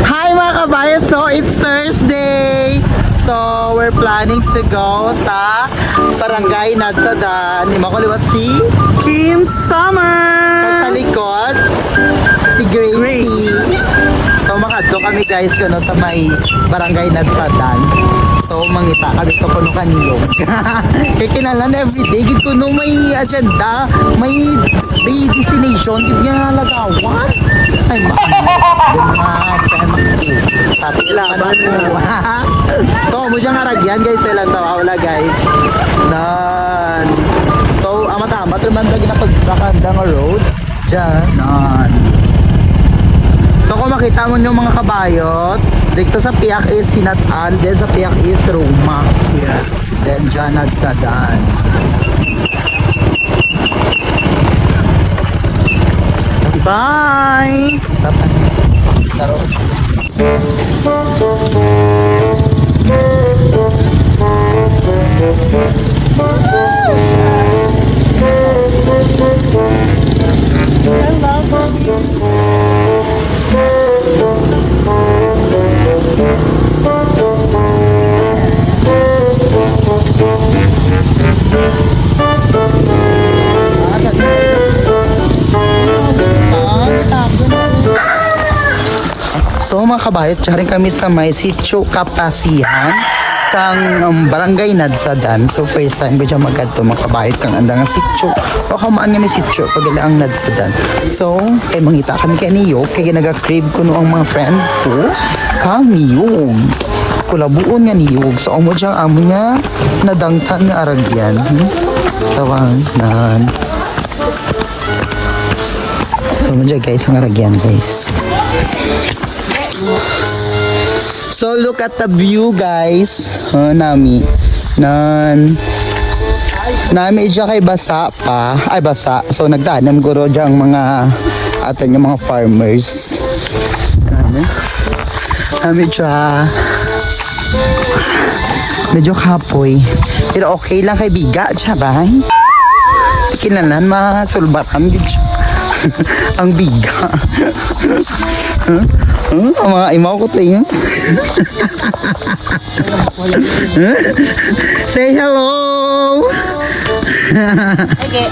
Hi mga kabayan, so it's Thursday. So we're planning to go sa Barangay Nadsadan. Imakuliwat si Kim Summer! sa likod si Gracie. So makadto kami guys kuno sa may Barangay Nadsadan. So mangita kami ko kuno kanilong. Kay kinalan everyday gid kuno may agenda, may destination gid nga lagawan. Ay tapi kailangan mo. So mo siyang aragyan guys, ilan taw wala guys. Nan. So amata man lagi na pagbakanda nga road. Diyan. Nan. So kung makita mo yung mga kabayot, dito sa Piak is Sinatan, then sa Piak is Roma. Yeah. Then dyan Nadsadan. Bye! So mga kabayot, rin kami sa may Sitio Kapasihan kang Barangay Nadsadan. So first time ko dyan magkadto mga kabayot kang andang sitio o kamaan nga may sitio pagala ang Nadsadan. So kay mangita kami kay Niyog kay nag-crave ko noong mga friend ko kang Niyog. Kulabuon nga Niyog. So amo dyan amo niya nadangtan nga aragyan. Tawang nan. So amo dyan guys ang aragyan guys. So look at the view guys. Nami dyan kay basa pa. Ay basa. So nagdaanan guro dyan mga atin yung mga farmers. Nami dyan medyo kapoy. Pero okay lang kay biga dyan ba? Kinanan masulbaran dyan. Ang biga. Ang mga imaw ko tayo. Say hello. Okay.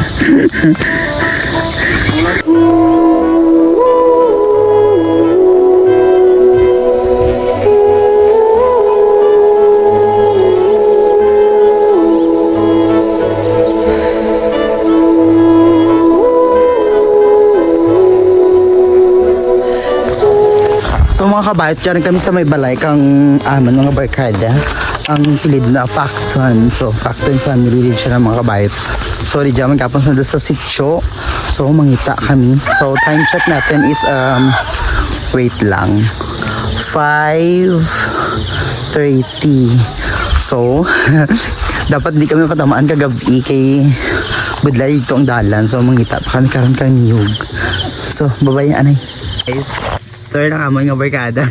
So mga kabayot, dyan kami sa may balay kang mga barkada. Ang kilid na Facton. So Facton family rin siya ng mga kabayot. Sorry dyan, magkapon sa doon sa sitio. So mangita kami. So time check natin is wait lang 5:30. So dapat di kami patamaan kagabi kay budlay dito ang dalan. So mangita pa kami karon kang Niyog. So bye-bye anay. Guys, sorry na kamo nga barkada.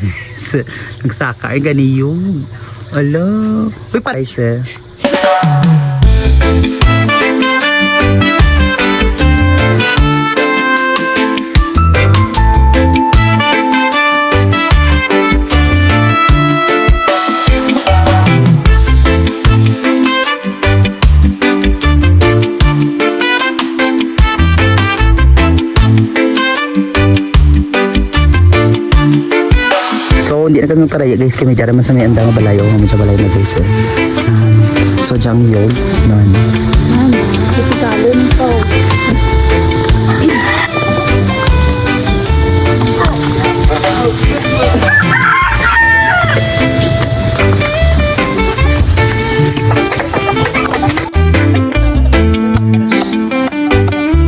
Nagsaka ay ganiyong. Ala. Uy, patay siya. So hindi na kami karaya guys, kami dyan naman sa may andang balayo kami sa balay na guys so dyan yun Talon to.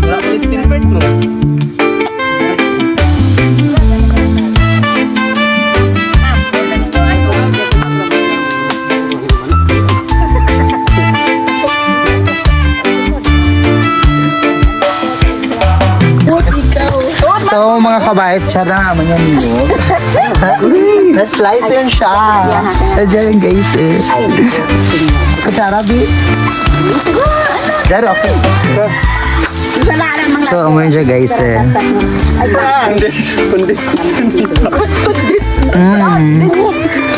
wala ko dito pinipert mo. So mga kabayat, siya na naman yan Niyog. Na-slice yan siya. Nandiyan guys eh. Kutsara, Bi. Jaro, okay. So, amo yun siya guys eh.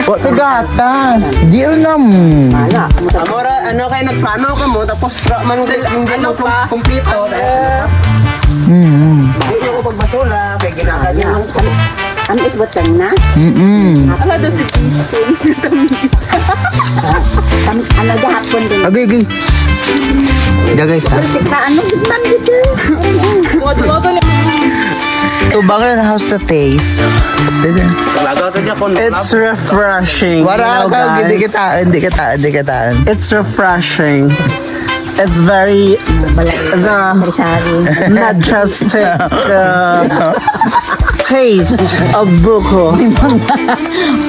What the gata? Di alam. Amora, ano kayo nagplano ka mo, tapos man hindi mo kumpleto. Hindi ko pagbasura, kaya ginakanya. Ang isbot lang na? Ala daw si Jason. Ano gahapon din? Agay, agay. Yeah guys ha. Ano man dito? Wado-wado ni. So, bakit na how's the taste? Bago ka dyan kung It's refreshing. Wala you know, ka, guys. hindi kitaan. It's refreshing. It's very not just taste of buko.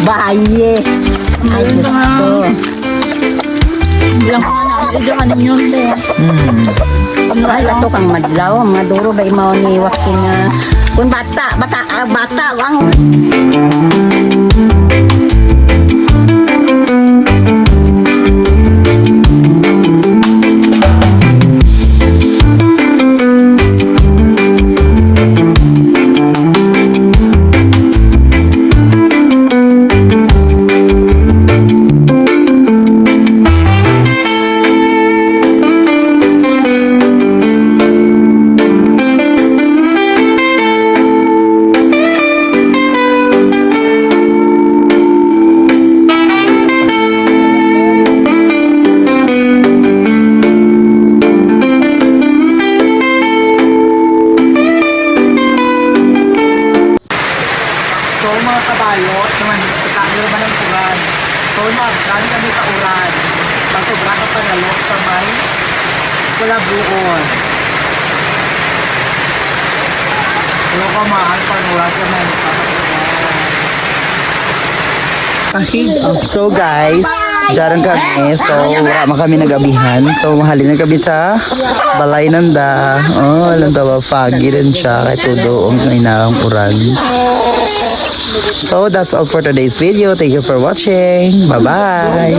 Bahaye. Ay, gusto. Bilang ko na. Medyo kanin yun. Ay, ato kang madlaw. Mga duro ba imaw ni Wakin nga. Kung bata, ang So mga kabalot, naman, itakil naman ang uran. So magkano kami sa uran. Pagsobra ka pa nalok sa may kulabuon. Wala ka mahal pa uran sa may So guys, jarang kami. So, wala man kami nagabihan. So, mahalin na kami sa balay nanda. Oh, alam ba, fagi rin siya. Kaya todo ang inarang uran. So, that's all for today's video. Thank you for watching. Bye-bye.